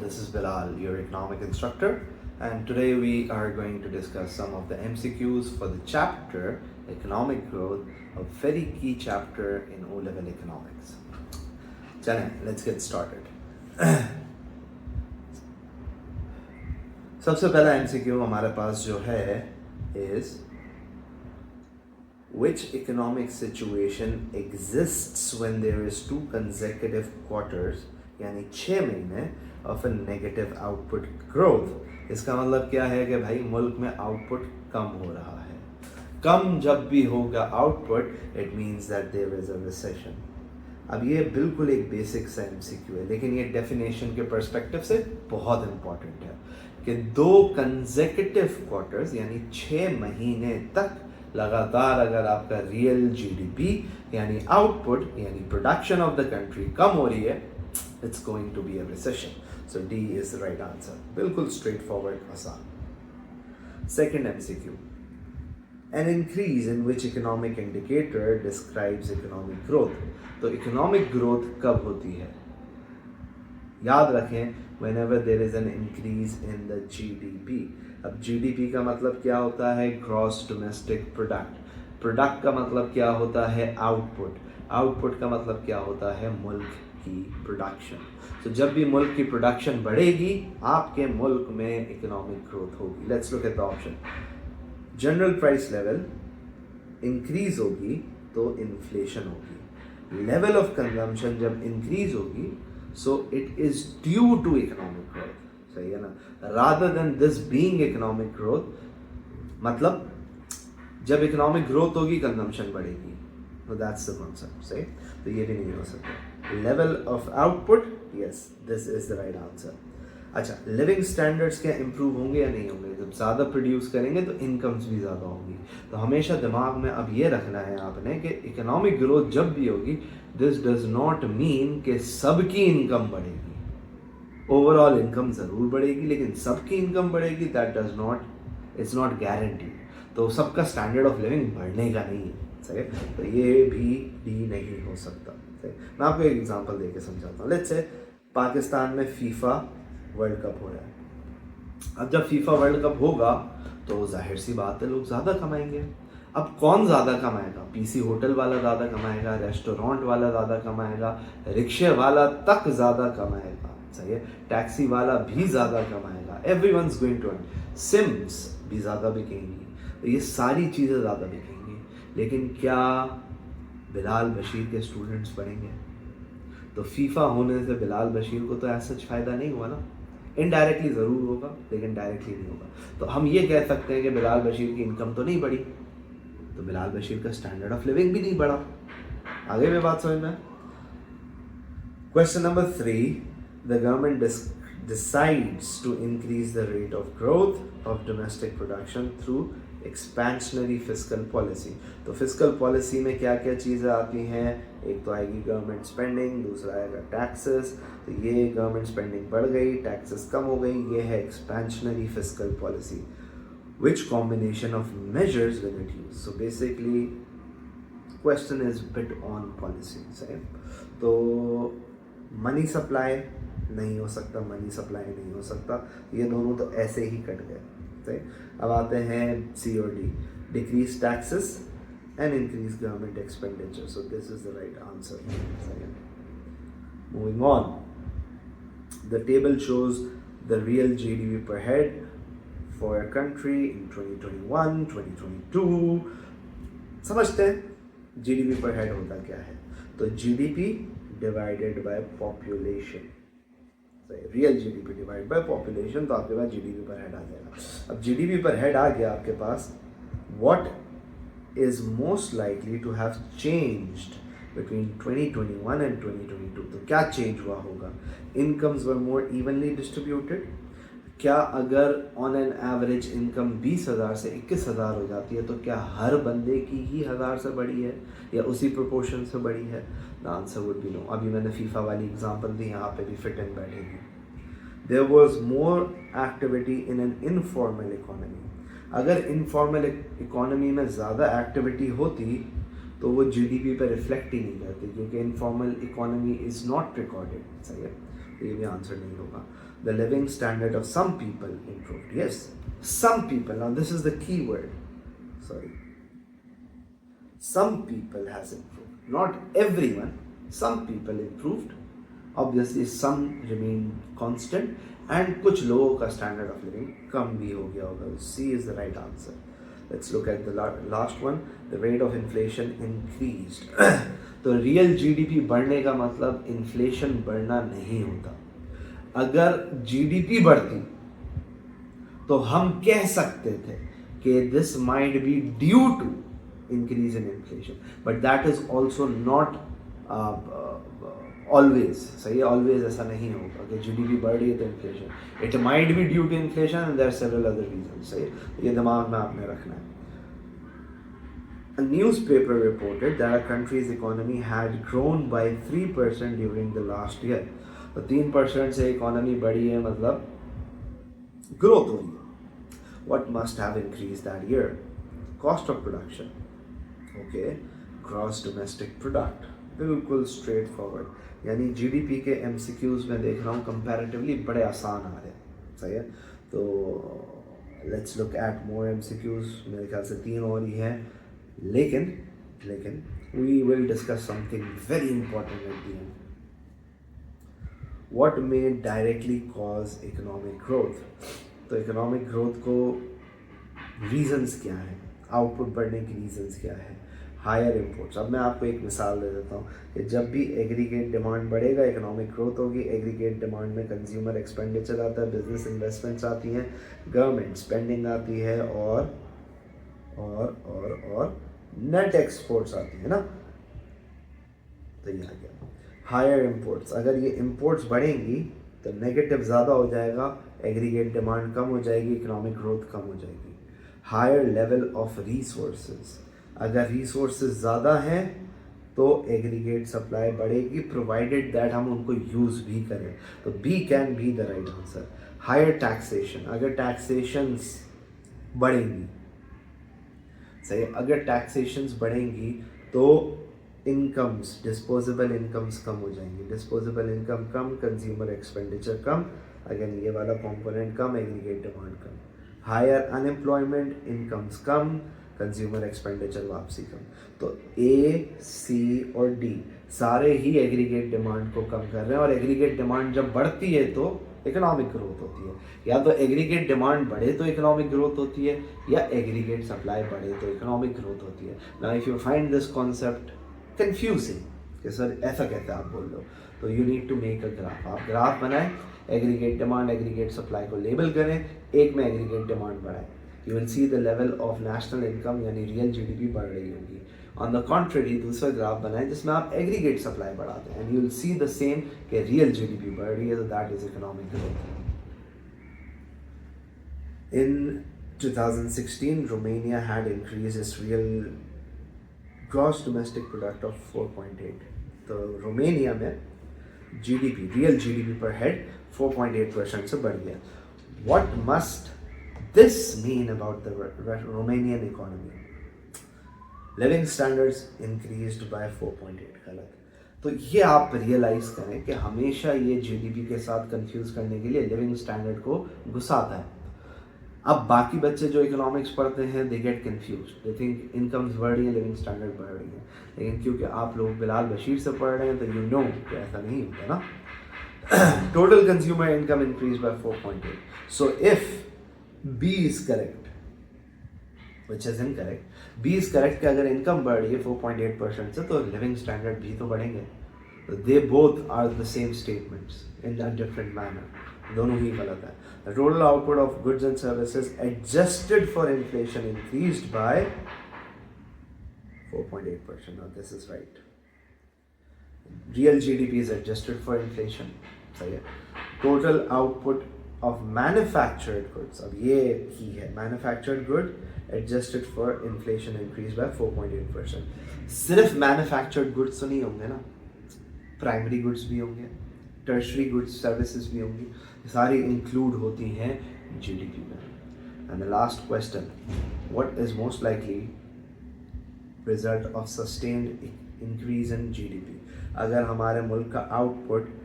this is Bilal, your economic instructor, and today we are going to discuss some of the MCQs for the chapter Economic Growth, a very key chapter in O-level economics. चलें, let's get started. सबसे पहला MCQ हमारे पास जो है is which economic situation exists when there is 2 consecutive quarters यानी 6 महीने of a negative output growth. इसका मतलब क्या है कि भाई मुल्क में आउटपुट कम हो रहा है. कम जब भी होगा output, it means that there is a recession. अब ये बिल्कुल एक बेसिक सा MCQ है, लेकिन ये डेफिनेशन के पर्सपेक्टिव से बहुत इंपॉर्टेंट है कि 2 कंसेक्यूटिव क्वार्टर्स यानी 6 महीने तक लगातार अगर आपका रियल GDP यानी आउटपुट यानी प्रोडक्शन ऑफ द कंट्री कम हो रही है, it's going to be a recession. So D is the right answer. बिल्कुल straightforward, आसान. Second MCQ. An increase in which economic indicator describes economic growth. तो economic growth कब होती है? याद रखें, whenever there is an increase in the GDP. अब GDP का मतलब क्या होता है? Gross Domestic Product. Product का मतलब क्या होता है? Output. Output का मतलब क्या होता है? मुल्क की प्रोडक्शन. तो जब भी मुल्क की प्रोडक्शन बढ़ेगी, आपके मुल्क में इकोनॉमिक ग्रोथ होगी. Let's look at the option. General price level increase होगी तो इन्फ्लेशन होगी. लेवल ऑफ कंजम्पशन जब इंक्रीज होगी, so it is due to economic growth. सही है ना? Rather than this being economic growth, मतलब जब इकोनॉमिक ग्रोथ होगी कंजम्पशन बढ़ेगी. So that's the concept. सही? तो ये भी नहीं हो सकता. Level of output, yes, this is the right answer. अच्छा, लिविंग स्टैंडर्ड्स क्या इम्प्रूव होंगे या नहीं होंगे? जब ज़्यादा प्रोड्यूस करेंगे तो इनकम्स भी ज़्यादा होंगी. तो हमेशा दिमाग में अब ये रखना है आपने कि इकोनॉमिक ग्रोथ जब भी होगी, दिस डज नॉट मीन कि सबकी इनकम बढ़ेगी. ओवरऑल इनकम ज़रूर बढ़ेगी, लेकिन सबकी इनकम बढ़ेगी, that does not, it's not guarantee. तो सबका स्टैंडर्ड ऑफ लिविंग बढ़ने का नहीं है. सही? तो ये भी डी नहीं हो सकता. सही? मैं आपको एक एग्जांपल देके समझाता हूँ. लेट्स से पाकिस्तान में फीफा वर्ल्ड कप हो रहा है. अब जब फीफा वर्ल्ड कप होगा तो जाहिर सी बात है लोग ज़्यादा कमाएंगे. अब कौन ज़्यादा कमाएगा? पीसी होटल वाला ज़्यादा कमाएगा, रेस्टोरेंट वाला ज़्यादा कमाएगा, रिक्शे वाला तक ज़्यादा कमाएगा. सही है? टैक्सी वाला भी ज़्यादा कमाएगा. Everyone's going to earn. SIMs भी ज़्यादा बिकेंगी. तो ये सारी चीज़ें ज़्यादा बिकेंगी. लेकिन क्या बिलाल बशीर के स्टूडेंट्स पढ़ेंगे? तो फीफा होने से बिलाल बशीर को तो ऐसा फ़ायदा नहीं हुआ ना. इनडायरेक्टली ज़रूर होगा, लेकिन डायरेक्टली नहीं होगा. तो हम ये कह सकते हैं कि बिलाल बशीर की इनकम तो नहीं बढ़ी, तो बिलाल बशीर का स्टैंडर्ड ऑफ लिविंग भी नहीं बढ़ा. आगे भी बात समझ में. Question number 3. The government decides to increase the rate of growth of domestic production through expansionary fiscal policy. तो fiscal policy में क्या क्या चीज़ें आती हैं? एक तो आएगी गवर्नमेंट स्पेंडिंग, दूसरा आएगा टैक्सेस. तो ये गवर्नमेंट स्पेंडिंग बढ़ गई, टैक्सेस कम हो गई, ये है expansionary fiscal policy. Which combination of measures will it use? So basically question is bit on policy. सही? तो मनी सप्लाई नहीं हो सकता, मनी सप्लाई नहीं हो सकता. ये दोनों तो ऐसे ही कट गए. सही? अब आते हैं C और D. Decrease taxes and increase government expenditure. So this is the right answer. Moving on. The table shows the real GDP per head for a country in 2021, 2022. समझते हैं GDP per head होता क्या है? तो GDP divided by population. Real GDP divide by population. तो आपके पास GDP पर head आ जाएगा. अब GDP पर हेड आ गया आपके पास. What is most likely to have changed between 2021 and 2022? तो क्या चेंज हुआ होगा? Incomes were more evenly distributed. क्या अगर ऑन एन एवरेज इनकम 20,000 से 21,000 हो जाती है, तो क्या हर बंदे की ही 1,000 से बढ़ी है या उसी प्रोपोर्शन से बढ़ी है? The answer would be no. अभी मैंने फीफा वाली एग्जांपल दी, यहाँ पे भी फिट इन बैठेगी. There was more activity in an informal economy. अगर इनफॉर्मल इकोनॉमी में ज़्यादा एक्टिविटी होती तो वो GDP पे रिफ्लेक्ट ही नहीं करती, क्योंकि informal economy is not recorded. सही है? तो ये भी आंसर नहीं होगा. the living standard of some people improved. Yes, some people. Now this is the key word. Sorry. Some people has improved. Not everyone. Some people improved. Obviously some remain constant and कुछ लोगों का standard of living कम भी हो गया होगा. C is the right answer. Let's look at the last one. The rate of inflation increased. तो real GDP बढ़ने का मतलब inflation बढ़ना नहीं होता. अगर GDP बढ़ती तो हम कह सकते थे कि this might be due to increase in inflation, but that is also not always. सही है, always ऐसा नहीं होगा कि GDP बढ़ रही है तो inflation. It might be due to inflation and there are several other reasons. सही है, ये दिमाग में आपने रखना है. A newspaper reported that our country's economy had grown by 3% during the last year. तो 3% से इकोनॉमी बढ़ी है मतलब ग्रोथ हुई है. What must have increased that year? Cost of production. Okay, gross domestic product. बिल्कुल स्ट्रेट फॉरवर्ड. यानी GDP के एमसीक्यूज में देख रहा हूँ कंपैरेटिवली बड़े आसान आ रहे हैं. सही है, तो let's look at more MCQs. मेरे ख्याल से 3 और ही हैं, लेकिन we will discuss something very important at the end. What may directly cause economic growth. तो इकोनॉमिक ग्रोथ को रीजंस क्या है, आउटपुट बढ़ने की रीजंस क्या है. Higher imports. अब मैं आपको एक मिसाल दे देता हूँ कि जब भी एग्रीगेट डिमांड बढ़ेगा इकोनॉमिक ग्रोथ होगी. एग्रीगेट डिमांड में कंज्यूमर एक्सपेंडिचर आता है, बिजनेस इन्वेस्टमेंट्स आती हैं, गवर्नमेंट स्पेंडिंग आती है और नेट एक्सपोर्ट्स आती है ना. तो ये आ गया हायर इम्पोर्ट्स. अगर ये इम्पोर्ट्स बढ़ेंगी तो नेगेटिव ज़्यादा हो जाएगा, एग्रीगेट डिमांड कम हो जाएगी, इकोनॉमिक ग्रोथ कम हो जाएगी. Higher level of resources. अगर रिसोर्सेज ज़्यादा हैं तो एग्रीगेट सप्लाई बढ़ेगी, प्रोवाइडेड दैट हम उनको यूज़ भी करें. तो B can be the right answer. Higher taxation. अगर टैक्सेशंस बढ़ेंगी, सही, अगर टैक्सेशंस बढ़ेंगी तो इनकम्स, डिस्पोजेबल इनकम्स कम हो जाएंगी. डिस्पोजेबल इनकम कम, कंज्यूमर एक्सपेंडिचर कम, अगेन ये वाला कंपोनेंट कम, एग्रीगेट डिमांड कम. हायर अनएम्प्लॉयमेंट, इनकम्स कम, कंज्यूमर एक्सपेंडिचर वापसी कम. तो ए, सी और डी सारे ही एग्रीगेट डिमांड को कम कर रहे हैं. और एग्रीगेट डिमांड जब बढ़ती है तो इकोनॉमिक ग्रोथ होती है. या तो एग्रीगेट डिमांड बढ़े तो इकोनॉमिक ग्रोथ होती है, या एग्रीगेट सप्लाई बढ़े तो इकोनॉमिक ग्रोथ होती है. Now if you find this concept confusing कि सर ऐसा कैसे आप बोल लो, तो you need to make a graph. आप ग्राफ बनाएं, एग्रीगेट डिमांड, एग्रीगेट सप्लाई को लेबल करें, एक में एग्रीगेट डिमांड बढ़ाएं. You will see the level of national income यानी रियल जीडीपी बढ़ रही होगी. ऑन द कॉन्ट्रेरी दूसरा ग्राफ बनाएं जिसमें आप एग्रीगेट सप्लाई बढ़ाते हैं, and you will see the same कि रियल जीडीपी बढ़ रही है, तो that is economic growth. In 2016 Romania had increased its real gross domestic product of 4.8. तो रोमेनिया में जीडीपी, रियल जीडीपी पर हेड 4.8% से बढ़ गया. What must this mean about the Romanian economy? Living standards increased by 4.8. गलत. तो ये आप रियलाइज करें कि हमेशा ये जीडीपी के साथ कंफ्यूज करने के लिए लिविंग स्टैंडर्ड को घुसाता है. अब बाकी बच्चे जो इकोनॉमिक्स पढ़ते हैं they get confuse, they think incomes बढ़ रही है, लिविंग स्टैंडर्ड बढ़ रही है. लेकिन क्योंकि आप लोग बिलाल बशीर से पढ़ रहे हैं तो यू नो कि ऐसा नहीं होता ना. Total consumer income increase by 4.8. So if B is correct, which is incorrect. B is correct कि अगर इनकम बढ़ रही है 4.8% से तो लिविंग स्टैंडर्ड भी तो बढ़ेंगे. They both are the same statements in a different manner. दोनों ही गलत है. The total output of goods and services adjusted for inflation increased by 4.8%. Now this is right. Real GDP is adjusted for inflation. सही है. Total output of manufactured goods, अब ये की है, manufactured good adjusted for inflation increased by 4.8%. सिर्फ manufactured goods तो नहीं होंगे ना, प्राइमरी गुड्स भी होंगे, टर्शरी गुड्स, सर्विसेज भी होंगी, सारी इंक्लूड होती हैं जीडीपी में. And the last question, what is most likely result of sustained increase in GDP. अगर हमारे मुल्क का आउटपुट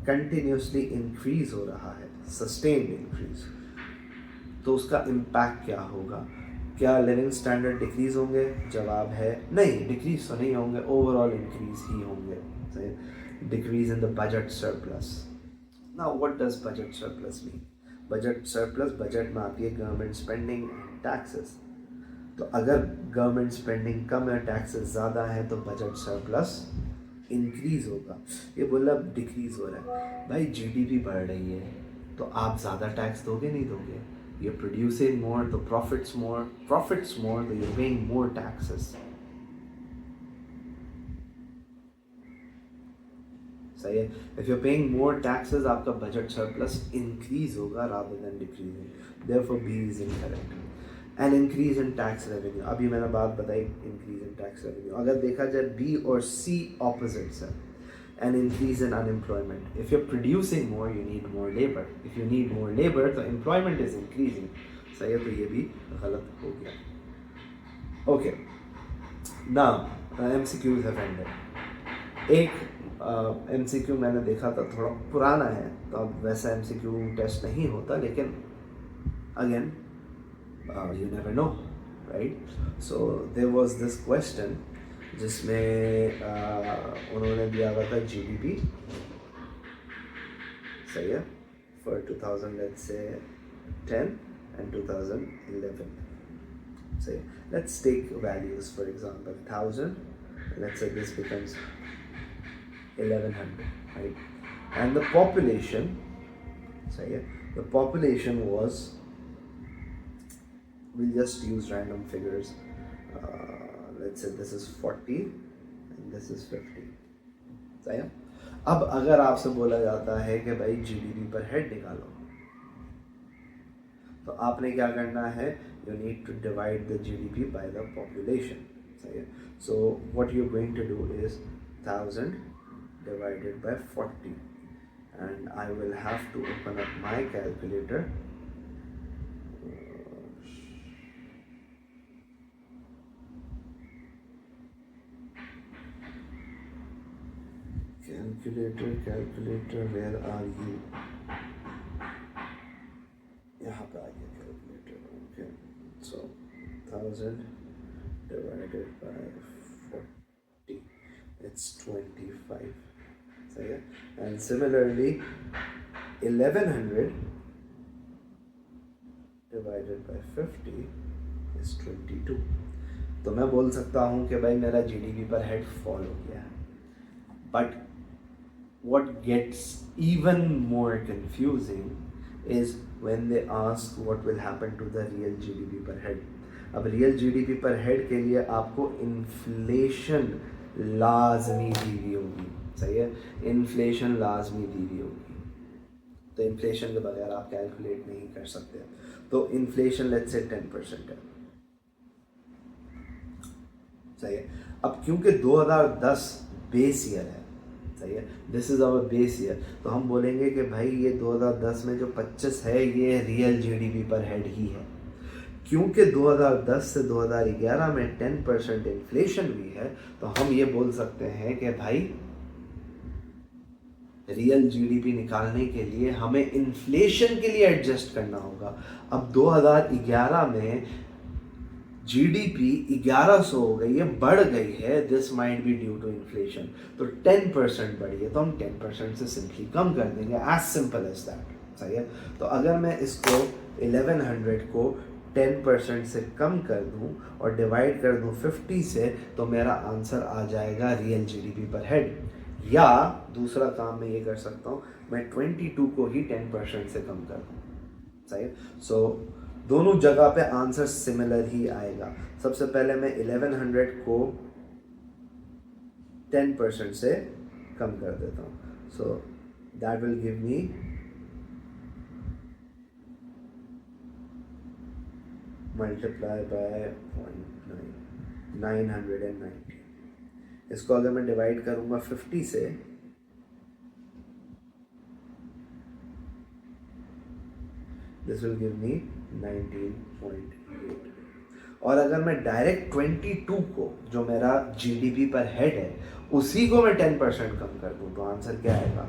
कंटिन्यूसली इंक्रीज हो रहा है, सस्टेन्ड इंक्रीज, तो उसका इम्पैक्ट क्या होगा? क्या लिविंग स्टैंडर्ड डिक्रीज होंगे? जवाब है नहीं, डिक्रीज तो नहीं होंगे, ओवरऑल इंक्रीज ही होंगे. Decrease in the budget surplus. Now what does budget surplus mean? Budget surplus, budget में आती है गवर्नमेंट स्पेंडिंग एंड टैक्सेस. तो अगर गवर्नमेंट स्पेंडिंग कम है, टैक्सेस ज़्यादा है, तो बजट सरप्लस इंक्रीज होगा. ये बोला डिक्रीज हो रहा है, भाई जीडीपी बढ़ रही है तो आप ज़्यादा टैक्स दोगे नहीं दोगे? You're producing more, तो profits more, तो you're paying more taxes. सही है. If you're paying more taxes, आपका budget surplus increase होगा rather than decreasing. Therefore, B is incorrect. An increase in tax revenue. अभी मैंने बात बताई increase in tax revenue. अगर देखा जाए B और C opposites है. An increase in unemployment. If you're producing more, you need more labor. If you need more labor, तो employment is increasing. सही है, तो ये भी गलत हो गया. Okay. Now, MCQs have ended. एक MCQ मैंने देखा था, थोड़ा पुराना है, तो अब वैसा MCQ टेस्ट नहीं होता, लेकिन again, you never know, right? So there was this question जिसमें उन्होंने दिया हुआ था जीडीपी. सही है, for 2000 let's say 10 and 2011. सही है. Let's take values, for example 1000, let's say this becomes 1100, right? And the population, सही है, the population was, we'll just use random figures. Let's say this is 40 and this is 50. सही है. अब अगर आपसे बोला जाता है कि भाई जीडीपी पर हेड निकालो, तो आपने क्या करना है? You need to divide the GDP by the population. सही है. So what you're going to do is 1000 divided by 40, and I will have to open up my calculator. Calculator, where are you? यहाँ पे आ गया calculator. Okay, so 1000 divided by 40, it's 25. सही है. And similarly 1100 divided by 50 is 22. तो मैं बोल सकता हूँ कि भाई मेरा जीडीपी पर हेड फॉल हो गया है. But what gets even more confusing is when they ask what will happen to the real GDP per head. अब real GDP per head के लिए आपको inflation लाजमी दी हुई होगी. सही है, inflation लाजमी दी हुई होगी, तो inflation के बगैर आप कैलकुलेट नहीं कर सकते. तो inflation let's say 10% है. सही है. अब क्योंकि 2010 बेस ईयर है, सही है, this is our base year, तो हम बोलेंगे कि भाई ये 2010 में जो 25 है ये रियल जीडीपी पर हेड ही है. क्योंकि 2010 से 2011 में 10% इन्फ्लेशन हुई है, तो हम ये बोल सकते हैं कि भाई रियल जीडीपी निकालने के लिए हमें इन्फ्लेशन के लिए एडजस्ट करना होगा. अब 2011 में जीडीपी 1100 हो गई है, बढ़ गई है, this might be due to inflation, तो 10% बढ़ी है, तो हम 10% से सिंपली कम कर देंगे, एज सिंपल एज दैट. सही है. तो अगर मैं इसको 1100 को 10% से कम कर दूं और डिवाइड कर दूं 50 से, तो मेरा आंसर आ जाएगा रियल जीडीपी पर हेड. या दूसरा काम मैं ये कर सकता हूँ, मैं 22 को ही 10% से कम कर दूँ. सही है. सो दोनों जगह पे आंसर सिमिलर ही आएगा. सबसे पहले मैं 1100 को 10% से कम कर देता हूँ. So that will give me multiply by 990. इसको अगर मैं डिवाइड करूँगा 50 से, दिस विल गिव मी 19.8. और अगर मैं डायरेक्ट 22 को, जो मेरा जीडीपी पर हेड है, उसी को मैं 10% कम कर दूं, तो आंसर क्या आएगा?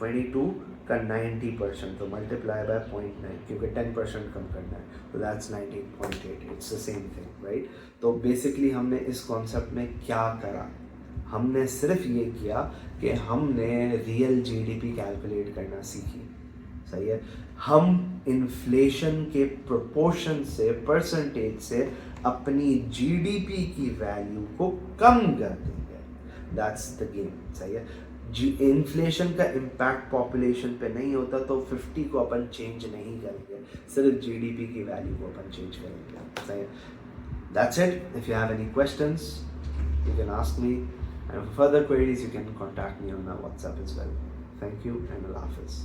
22 का 90%, तो मल्टीप्लाई बाय 0.9, क्योंकि 10% कम करना है, तो that's 19.8. It's the same thing, right. तो बेसिकली हमने इस कॉन्सेप्ट में क्या करा, हमने सिर्फ ये किया कि हमने रियल जीडीपी कैलकुलेट करना सीखी. सही है. हम इन्फ्लेशन के प्रोपोर्शन से, परसेंटेज से अपनी जीडीपी की वैल्यू को कम कर देंगे. That's the game. सही है. इन्फ्लेशन का इम्पैक्ट पॉपुलेशन पे नहीं होता, तो 50 को अपन चेंज नहीं करेंगे, सिर्फ जीडीपी की वैल्यू को अपन चेंज करेंगे. सही है. That's it. If you have any questions you can ask me, and for further queries you can contact me on my WhatsApp as well. Thank you and Allah Hafiz.